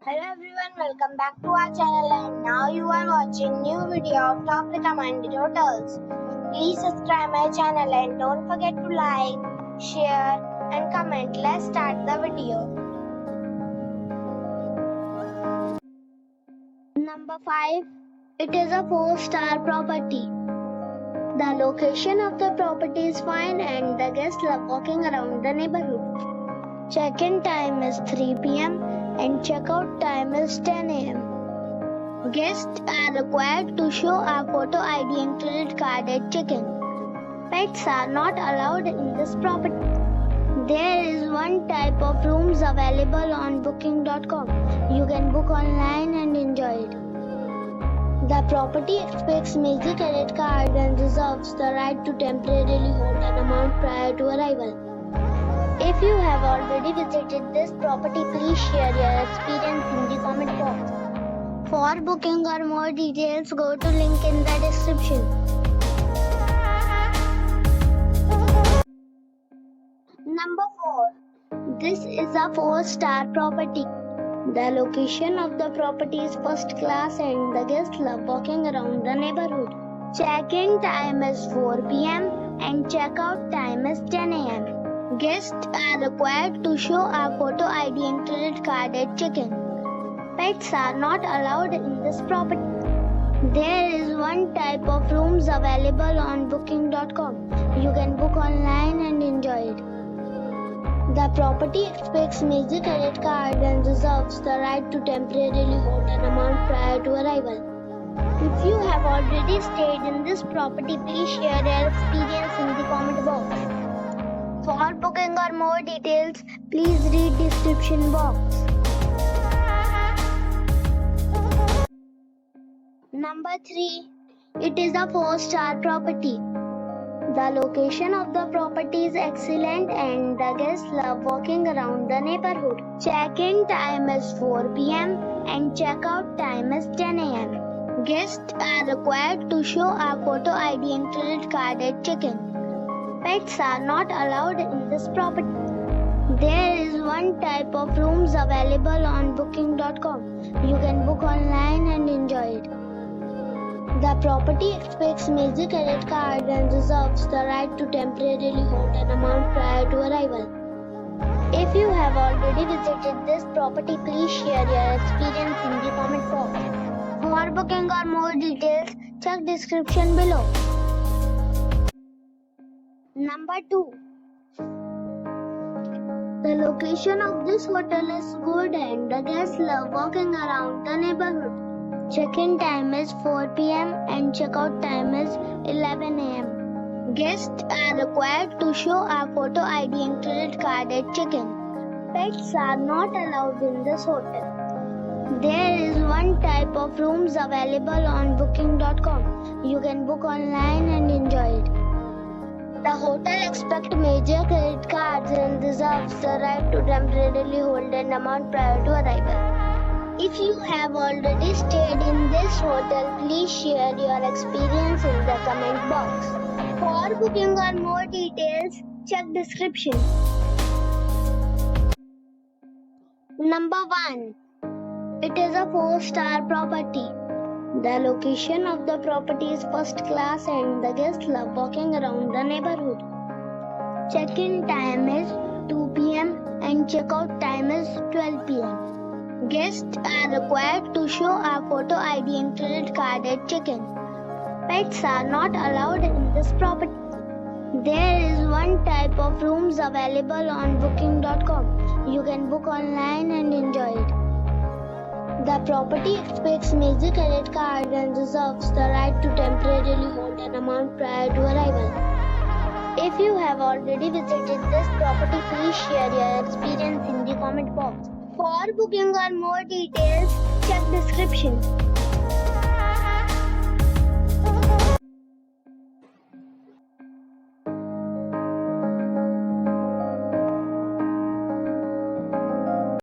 Hello everyone, welcome back to our channel and now you are watching new video of top recommended hotels. Please subscribe my channel and don't forget to like, share and comment. Let's start the video. Number 5. It is a 4-star property. The location of the property is fine and the guests love walking around the neighborhood. Check-in time is 3 p.m. and check-out time is 10 a.m. Guests are required to show a photo ID and credit card at check-in. Pets are not allowed in this property. There is one type of rooms available on booking.com. You can book online and enjoy it. The property expects major credit card and reserves the right to temporarily hold an amount prior to arrival. If you have already visited this property, please share your experience in the comment box. For booking or more details, go to link in the description. Number 4. This is a 4-star property. The location of the property is first class and the guests love walking around the neighborhood. Check-in time is 4 p.m. and check-out time is 10 a.m. Guests are required to show a photo ID and credit card at check-in. Pets are not allowed in this property. There is one type of rooms available on booking.com. You can book online and enjoy it. The property expects major credit card and reserves the right to temporarily hold an amount prior to arrival. If you have already stayed in this property, please share your experience in the comment box. For booking or more details, please read description box. Number 3. It is a 4-star property. The location of the property is excellent and the guests love walking around the neighborhood. Check-in time is 4 p.m. and check-out time is 10 a.m. Guests are required to show a photo ID and credit card at check-in. Pets are not allowed in this property. There is one type of rooms available on booking.com. You can book online and enjoy it. The property expects major credit card and reserves the right to temporarily hold an amount prior to arrival. If you have already visited this property, please share your experience in the comment box. For booking or more details, check description below. Number 2. The location of this hotel is good and the guests love walking around the neighborhood. Check-in time is 4 p.m. and check-out time is 11 a.m. Guests are required to show a photo ID and credit card at check-in. Pets are not allowed in this hotel. There is one type of rooms available on booking.com. You can book online and enjoy it. The hotel expects major credit cards and reserves the right to temporarily hold an amount prior to arrival. If you have already stayed in this hotel, please share your experience in the comment box. For booking or more details, check description. Number 1. It is a 4-star property. The location of the property is first class and the guests love walking around the neighborhood. Check-in time is 2 p.m. and check-out time is 12 p.m. Guests are required to show a photo ID and credit card at check-in. Pets are not allowed in this property. There is one type of rooms available on booking.com. You can book online and enjoy it. The property expects major credit card and reserves the right to temporarily hold an amount prior to arrival. If you have already visited this property, please share your experience in the comment box. For booking or more details, check description.